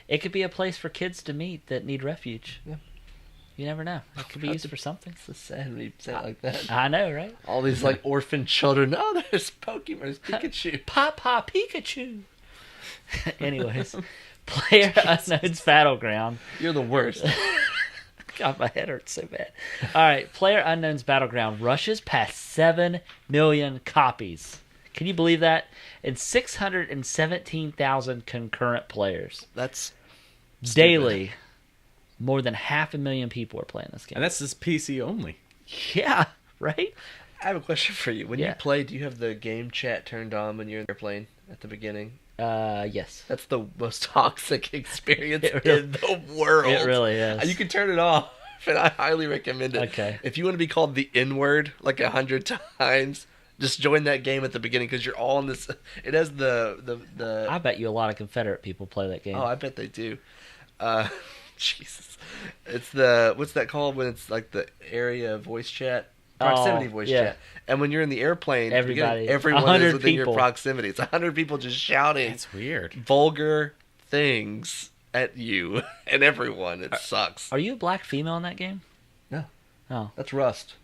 It could be a place for kids to meet that need refuge. Yeah. You never know. It could be used for something. It's so sad when you say it like that. I know, right? All these like orphan children. Oh, there's Pokemon. There's Pikachu. Papa Pikachu. Anyways, Player Unknown's Battleground. You're the worst. God, my head hurts so bad. All right, Player Unknown's Battleground rushes past 7 million copies. Can you believe that? And 617,000 concurrent players. That's Daily, more than 500,000 people are playing this game. And that's just PC only. Yeah, right? I have a question for you. When Yeah. you play, do you have the game chat turned on when you're in the airplane at the beginning? Yes. That's the most toxic experience It really- in the world. It really is. You can turn it off, and I highly recommend it. Okay. If you want to be called the N-word like 100 times, just join that game at the beginning because you're all in this. It has the. I bet you a lot of Confederate people play that game. Oh, I bet they do. Jesus, it's the what's that called when it's like the area voice chat, proximity voice yeah. chat, and when you're in the airplane, at the beginning, Everybody. everyone 100 is within people. your proximity. It's 100 people just shouting It's weird. vulgar things at you and everyone. It sucks. Are you a black female in that game? No. Oh. That's Rust.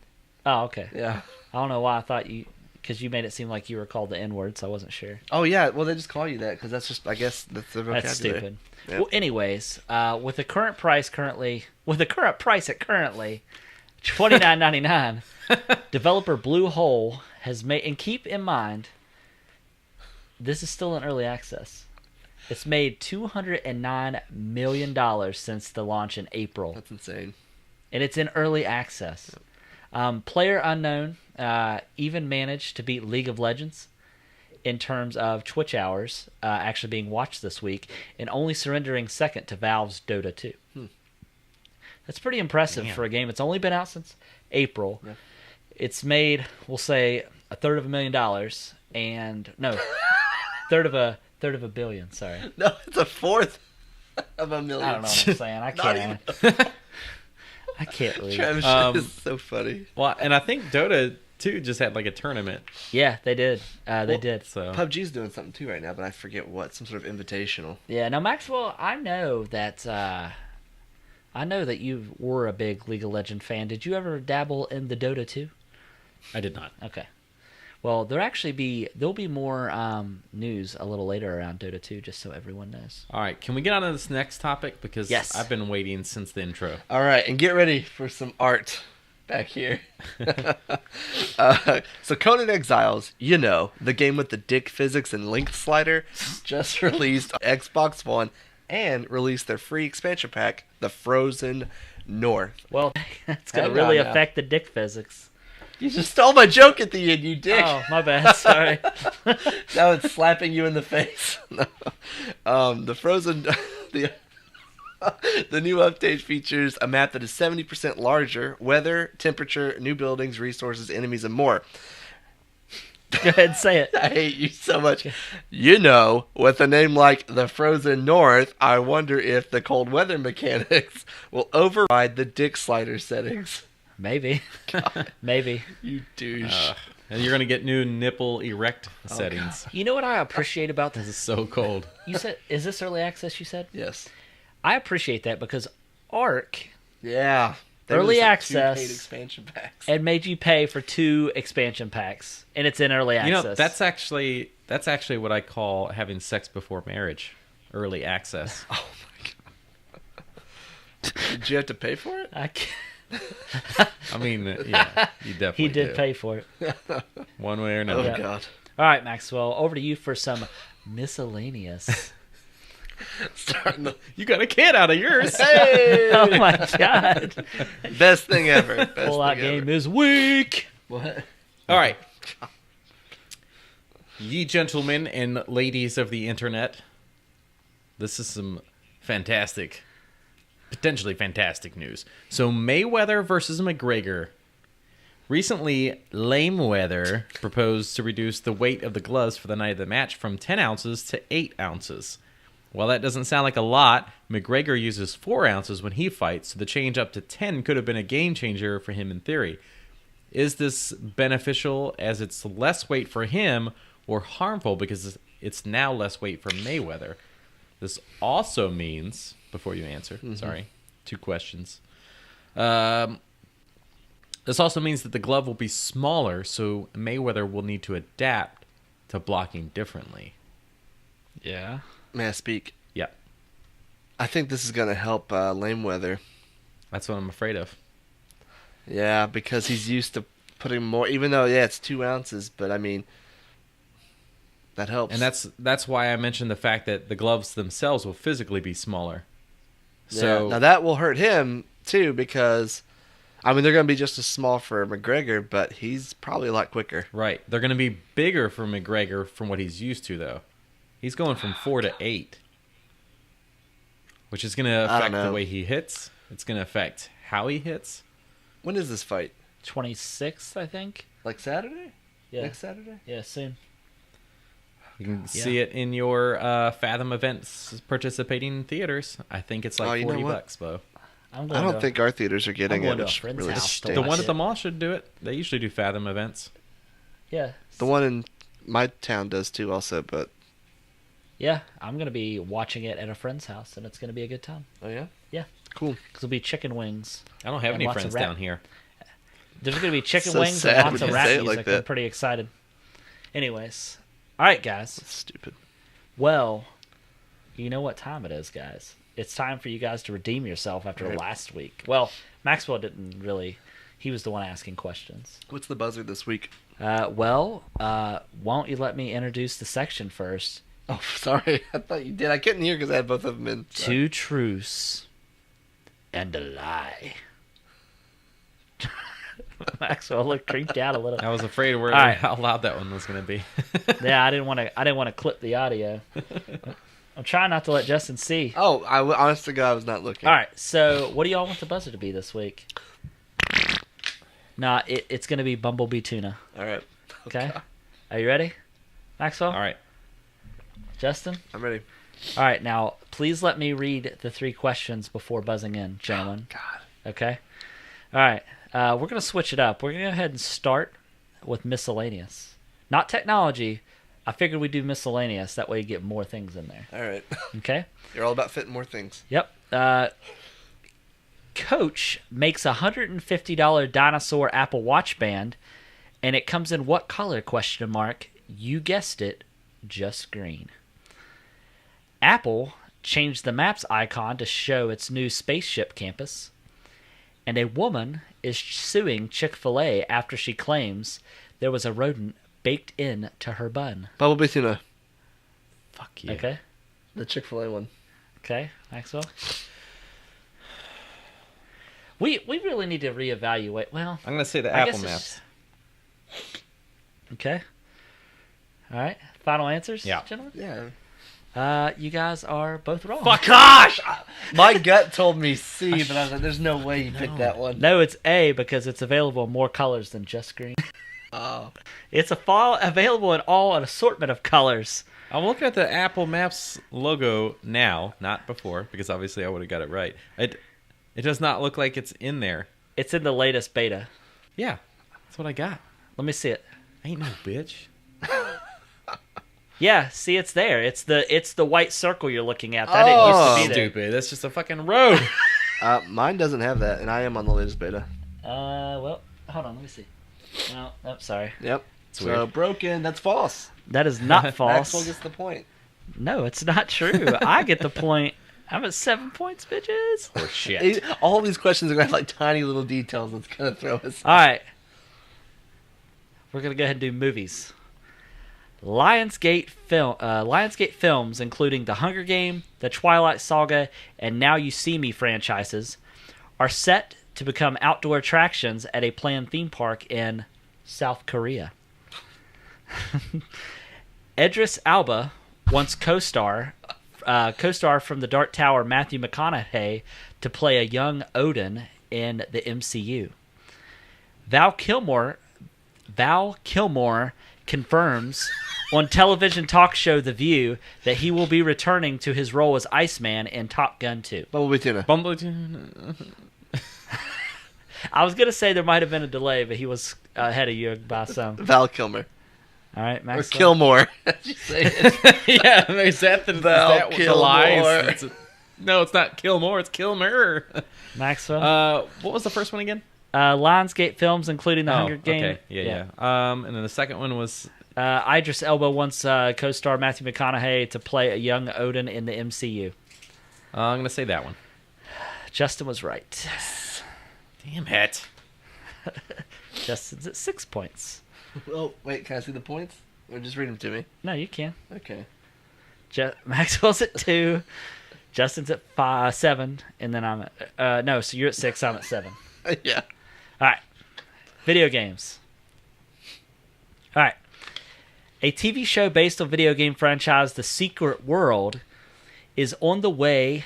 Oh, okay. Yeah. I don't know why I thought you... Because you made it seem like you were called the N-word, so I wasn't sure. Oh yeah. Well, they just call you that because that's just. I guess that's the vocabulary. That's stupid. Yeah. Well, anyways, with the current price at currently $29.99, developer Blue Hole has made, and keep in mind, this is still in early access. It's made $209 million since the launch in April, That's insane. and it's in early access. Player Unknown even managed to beat League of Legends in terms of Twitch hours actually being watched this week, and only surrendering second to Valve's Dota 2. That's pretty impressive Damn. for a game. It's only been out since April. Yeah. It's made, we'll say, $350,000, and no, third of a billion. Sorry, No, it's a fourth of a million. I don't know what I'm saying. I Not can't. even- I can't read. Travis Um, is so funny. Well, and I think Dota 2 just had like a tournament. Yeah, they did. They did. So PUBG's doing something too right now, but I forget what. Some sort of invitational. Yeah. Now, Maxwell, I know that you were a big League of Legends fan. Did you ever dabble in the Dota 2? I did not. Okay. Well, there'll be more news a little later around Dota 2, just so everyone knows. All right, can we get on to this next topic because Yes. I've been waiting since the intro. All right, and get ready for some art back here. So Conan Exiles, you know, the game with the dick physics and length slider, just released on Xbox One and released their free expansion pack, The Frozen North. Well, that's going to Hang really on now. affect the dick physics. You just stole my joke at the end, you dick. Oh, my bad. Sorry. Now it's slapping you in the face. No. The Frozen... The new update features a map that is 70% larger, weather, temperature, new buildings, resources, enemies, and more. Go ahead and say it. I hate you so much. You know, with a name like the Frozen North, I wonder if the cold weather mechanics will override the dick slider settings. Maybe. Maybe. You douche. And you're gonna get new nipple erect settings. You know what I appreciate about This this? is so cold. You said, is this early access, you said? Yes. I appreciate that because Ark Yeah. Early There was, like, 2 access. paid expansion packs. had made you pay for 2 expansion packs, and it's in early access. You know, that's actually what I call having sex before marriage. Early access. Oh my god. Did you have to pay for it? I can't. I mean, yeah, you definitely He did do. pay for it. one way or Oh another. Yeah. god. All right, Maxwell, over to you for some miscellaneous. Starting the... You got a kid out of yours. Hey! Oh my god. Best thing ever. Best Pull out thing game ever. is weak. What? All right. Ye gentlemen and ladies of the internet, this is some fantastic, potentially fantastic news. So Mayweather versus McGregor. Recently, Lameweather proposed to reduce the weight of the gloves for the night of the match from 10 ounces to 8 ounces. While that doesn't sound like a lot, McGregor uses 4 ounces when he fights, so the change up to 10 could have been a game changer for him in theory. Is this beneficial as it's less weight for him, or harmful because it's now less weight for Mayweather. This also means, before you answer, sorry, 2 questions. This also means that the glove will be smaller, so Mayweather will need to adapt to blocking differently. Yeah. May I speak? Yeah, I think this is going to help Lameweather. that's what I'm afraid of. Yeah, because he's used to putting more, even though, yeah, it's 2 ounces, but I mean, that helps. And that's why I mentioned the fact that the gloves themselves will physically be smaller. So yeah. Now that will hurt him, too, because, I mean, they're going to be just as small for McGregor, but he's probably a lot quicker. right, they're going to be bigger for McGregor from what he's used to, though. He's going from 4 to 8, which is going to affect the way he hits. It's going to affect how he hits. When is this fight? 26th, I think. Like Saturday? Yeah. Next Saturday? Yeah, soon. You can see it in your Fathom events participating theaters. I think it's like you know $40, what? Bo. I'm I going don't to, think our theaters are getting I'm going it. to a Which friend's really house to stinks. The watch one it. at the mall should do it. They usually do Fathom events. Yeah. The one in my town does too, also. But Yeah, I'm going to be watching it at a friend's house, and it's going to be a good time. oh yeah, Yeah. cool. Because it'll be chicken wings. I don't have And any lots of friends rap. down here. There's going to be chicken So wings sad and lots when of you rap say it music. like I'm that. pretty excited. Anyways. All right, guys. That's stupid. Well, you know what time it is, guys. It's time for you guys to redeem yourself after Right. last week. Well, Maxwell didn't really. He was the one asking questions. What's the buzzer this week? Why don't you let me introduce the section first? Oh, sorry. I thought you did. I couldn't hear because I had both of them in. Sorry. 2 truths and a lie. Maxwell looked creeped out a little. I was afraid of All right. how loud that one was going to be. Yeah, I didn't want to clip the audio. I'm trying not to let Justin see. Oh, honest to God, I was not looking. All right, so what do y'all want the buzzer to be this week? Nah, it's going to be Bumblebee Tuna. All right. Okay? Are you ready, Maxwell? All right. Justin? I'm ready. All right, now, please let me read the 3 questions before buzzing in, gentlemen. God. Okay? All right, we're going to switch it up. We're going to go ahead and start with miscellaneous. Not technology. I figured we'd do miscellaneous. That way you get more things in there. All right. Okay? You're all about fitting more things. Yep. Coach makes a $150 Dinosaur Apple Watch band, and it comes in what color? ? You guessed it, just green. Apple changed the Maps icon to show its new spaceship campus, and a woman is suing Chick-fil-A after she claims there was a rodent baked in to her bun. Bumblebee Tuna. Fuck yeah. Okay. The Chick-fil-A one. Okay, Maxwell. We really need to reevaluate. Well, I'm going to say the I Apple guess Maps. okay. All right. Final answers, Yeah. gentlemen. Yeah. You guys are both wrong. Fuck gosh! My gut told me C, but I was like, there's no way you picked that one. No, it's A because it's available in more colors than just green. Oh. It's available in an assortment of colors. I'm looking at the Apple Maps logo now, not before, because obviously I would have got it right. It does not look like it's in there. It's in the latest beta. Yeah, that's what I got. Let me see it. Ain't no bitch. Yeah, see, it's there. It's the white circle you're looking at. That didn't used to be there. Stupid. That's just a fucking road. Mine doesn't have that, and I am on the latest beta. Well, hold on. Let me see. No, sorry. Yep. It's So weird. broken. That's false. That is not false. Maxwell gets the point. No, it's not true. I get the point. I'm at 7 points, bitches. Or shit. All these questions are going to have like tiny little details that's going to throw us. All right. We're going to go ahead and do movies. Lionsgate Films, including The Hunger Game, The Twilight Saga, and Now You See Me franchises, are set to become outdoor attractions at a planned theme park in South Korea. Idris Elba, once co-star from The Dark Tower, Matthew McConaughey, to play a young Odin in the MCU. Val Kilmer confirms on television talk show The View that he will be returning to his role as Iceman in Top Gun 2. Bumblebee Tuna. I was going to say there might have been a delay, but he was ahead of you by some. Val Kilmer. All right, Or Maxwell. kill more. As you say it. Yeah, is that the Thou the kill lies? more. No, it's not kill more. It's kill mer. Maxwell. What was the first one again? Lionsgate Films, including the Hunger Games. Okay, yeah. And then the second one was Idris Elba wants co-star Matthew McConaughey to play a young Odin in the MCU. I'm gonna say that one. Justin was right. Damn it. Justin's at 6 points. Well, wait, can I see the points? Or just read them to me? No, you can. Okay. Maxwell's at 2. Justin's at 7, and then I'm at no. So you're at 6. I'm at 7. Yeah. All right. Video games. All right. A TV show based on video game franchise The Secret World is on the way,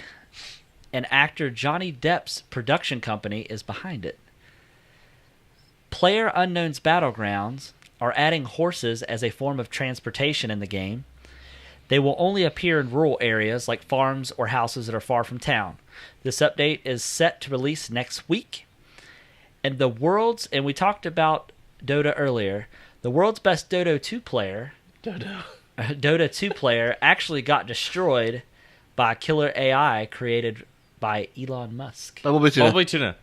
and actor Johnny Depp's production company is behind it. PlayerUnknown's Battlegrounds are adding horses as a form of transportation in the game. They will only appear in rural areas like farms or houses that are far from town. This update is set to release next week. And we talked about Dota earlier. The world's best Dota 2 player, Dota 2 player actually got destroyed by killer AI created by Elon Musk. Bumblebee Tuna.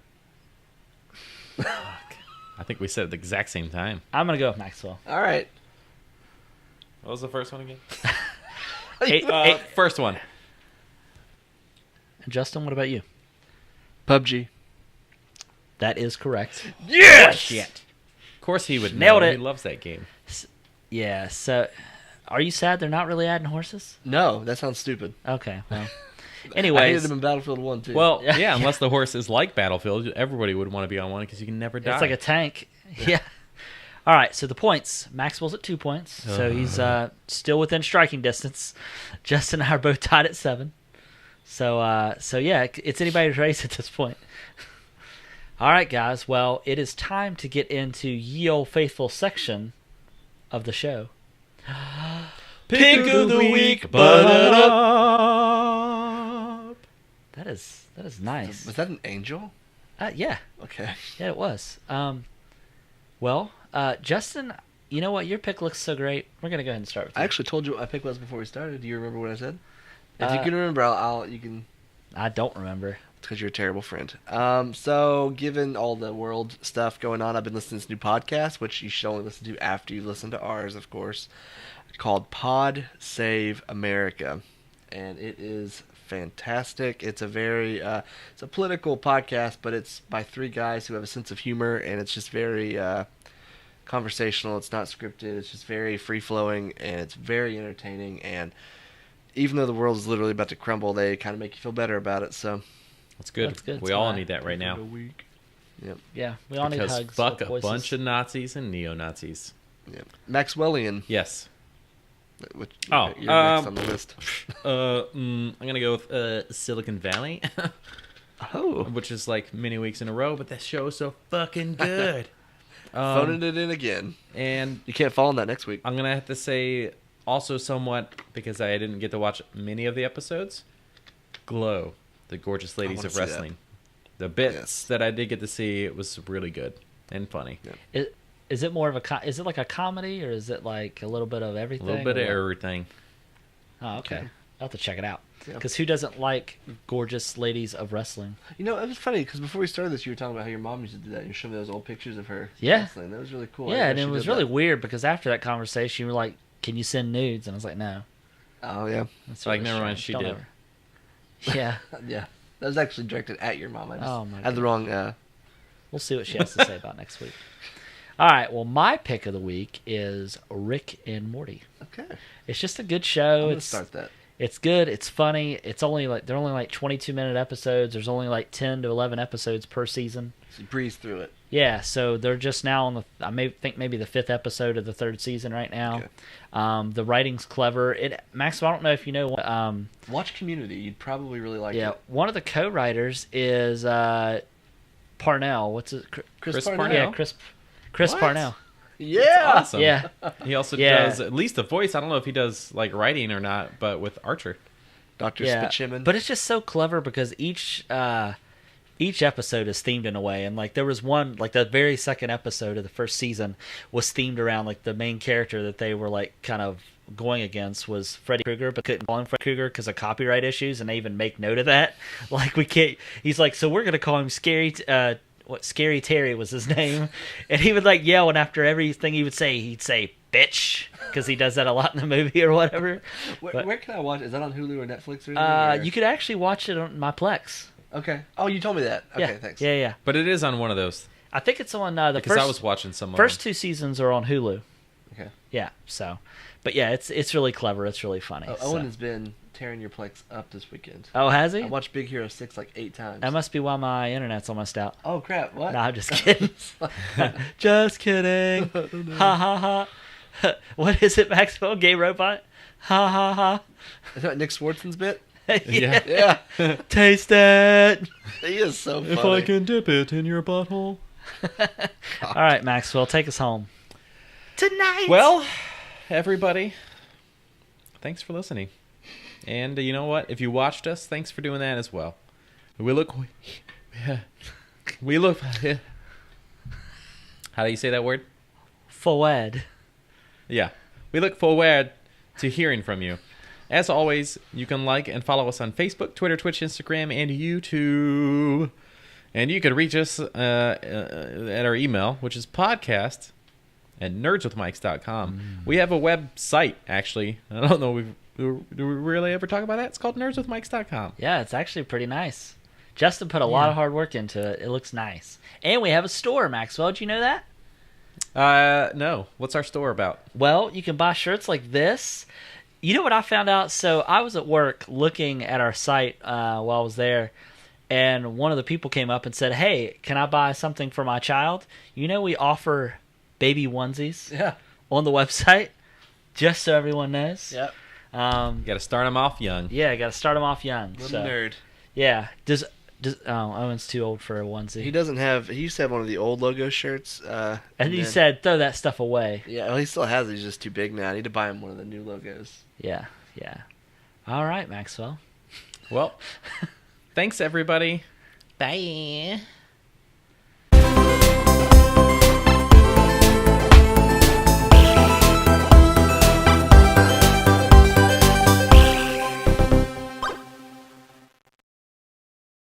I think we said it at the exact same time. I'm going to go with Maxwell. All right. What was the first one again? First one. Justin, what about you? PUBG. That is correct. Yes! Shit. Of course he would Nailed know. it. He loves that game. Yeah, so are you sad they're not really adding horses? No, that sounds stupid. Okay, well. I hated Anyways, them in Battlefield 1, too. Well, yeah, unless the horse is like Battlefield, everybody would want to be on one because you can never die. it's like a tank. Yeah. All right, so the points. Maxwell's at 2 points, so he's still within striking distance. Justin and I are both tied at 7. So yeah, it's anybody's race at this point. All right, guys. Well, it is time to get into Ye Olde Faithful section of the show. Pick of the week. That is nice. Was that an angel? Yeah. Okay. Yeah, it was. Well, Justin, you know what? Your pick looks so great. We're gonna go ahead and start with you. I actually told you what my pick was before we started. Do you remember what I said? If you can remember, you can. I don't remember. It's because you're a terrible friend. So, given all the world stuff going on, I've been listening to this new podcast, which you should only listen to after you listen to ours, of course, called Pod Save America, and it is fantastic. It's a very it's a political podcast, but it's by 3 guys who have a sense of humor, and it's just very conversational. It's not scripted. It's just very free flowing, and it's very entertaining. And even though the world is literally about to crumble, they kind of make you feel better about it. So That's good. That's good. We all need that right now. Yep. Yeah, we all need Because hugs. fuck with a voices. bunch of Nazis and neo-Nazis. Yep. Maxwellian. Yes. Which, Oh, you're next on the list. I'm gonna go with Silicon Valley, Oh, which is like many weeks in a row, but that show is so fucking good. phoning it in again. And You can't fall on that next week. I'm gonna have to say also somewhat because I didn't get to watch many of the episodes. Glow, the gorgeous ladies wanna of see that. wrestling. The bits Yes. that I did get to see, it was really good and funny. Yeah. Is it more of is it like a comedy, or is it like a little bit of A everything? little bit of or what? everything. Oh, okay. Okay. I'll have to check it out. Yeah. Because who doesn't like gorgeous ladies of wrestling? You know, it was funny because before we started this, you were talking about how your mom used to do that. You showed me those old pictures of her Yeah. wrestling. That was really cool. I Yeah, didn't and know it she was did really that. weird because after that conversation, you were like, "Can you send nudes?" And I was like, "No." Oh yeah, That's Like, really never mind, strange. she Don't did. ever- Yeah, yeah. That was actually directed at your mom. I just Oh, my had the wrong. we'll see what she has to say about next week. All right. Well, my pick of the week is Rick and Morty. Okay, It's just a good I'm show. gonna It's start that. It's good. It's funny. They're only like 22-minute episodes. There's only like 10 to 11 episodes per season. So you breeze through it. Yeah, so they're just now on think maybe the 5th episode of the 3rd season right now. Okay. The writing's clever. Max, I don't know if you know. Watch Community. You'd probably really like Yeah, it. one of the co-writers is Parnell. What's it? Chris Parnell? Parnell? Yeah, Chris What? Parnell. Yeah. Awesome. Yeah, He also Yeah. does at least a voice. I don't know if he does like writing or not, but with Archer. Dr. yeah. Spitchiman. But it's just so clever because each each episode is themed in a way, and like there was one, like the very second episode of the first season was themed around like the main character that they were like kind of going against was Freddy Krueger, but couldn't call him Freddy Krueger because of copyright issues, and they even make note of that. Like we can't. He's like, so we're gonna call him Scary Terry was his name, and he would like yell, and after everything he'd say bitch, because he does that a lot in the movie or whatever. Where can I watch it? Is that on Hulu or Netflix or anything? You could actually watch it on my Plex. Okay. Oh, you told me that. Okay, Yeah. thanks. Yeah. But it is on one of those. I think it's on the Because first. I was watching some of First them. 2 seasons are on Hulu. Okay. Yeah. So, but yeah, it's really clever. It's really funny. Oh, so. Owen has been tearing your Plex up this weekend. Oh, has he? I watched Big Hero 6 like 8 times. That must be why my internet's almost out. Oh, crap. What? No, I'm just kidding. Just kidding. Ha ha ha. What is it, Maxwell? Gay robot? Ha ha ha. Is that Nick Swartzen's bit? Yeah. Yeah. Taste it. He is so funny. If I can dip it in your butthole. All right, Maxwell, take us home. Tonight. Well, everybody, thanks for listening. And you know what? If you watched us, thanks for doing that as well. We look. How do you say that word? forward. Yeah. We look forward to hearing from you. As always, you can like and follow us on Facebook, Twitter, Twitch, Instagram, and YouTube. And you can reach us at our email, which is podcast@nerdswithmics.com. We have a website, actually. I don't know. Do we really ever talk about that? It's called nerdswithmics.com. Yeah, it's actually pretty nice. Justin put a lot of hard work into it. It looks nice. And we have a store, Maxwell. Did you know that? No. What's our store about? Well, you can buy shirts like this. You know what I found out? So I was at work looking at our site while I was there, and one of the people came up and said, "Hey, can I buy something for my child?" You know, we offer baby onesies on the website, just so everyone knows. Yep. You got to start them off young. Yeah, got to start them off young. Little nerd. Yeah. Does Owen's too old for a onesie. He doesn't have. He used to have one of the old logo shirts. And he then- said, "Throw that stuff away." Yeah, well, he still has it. He's just too big now. I need to buy him one of the new logos. Yeah. All right, Maxwell. Well, thanks, everybody. Bye.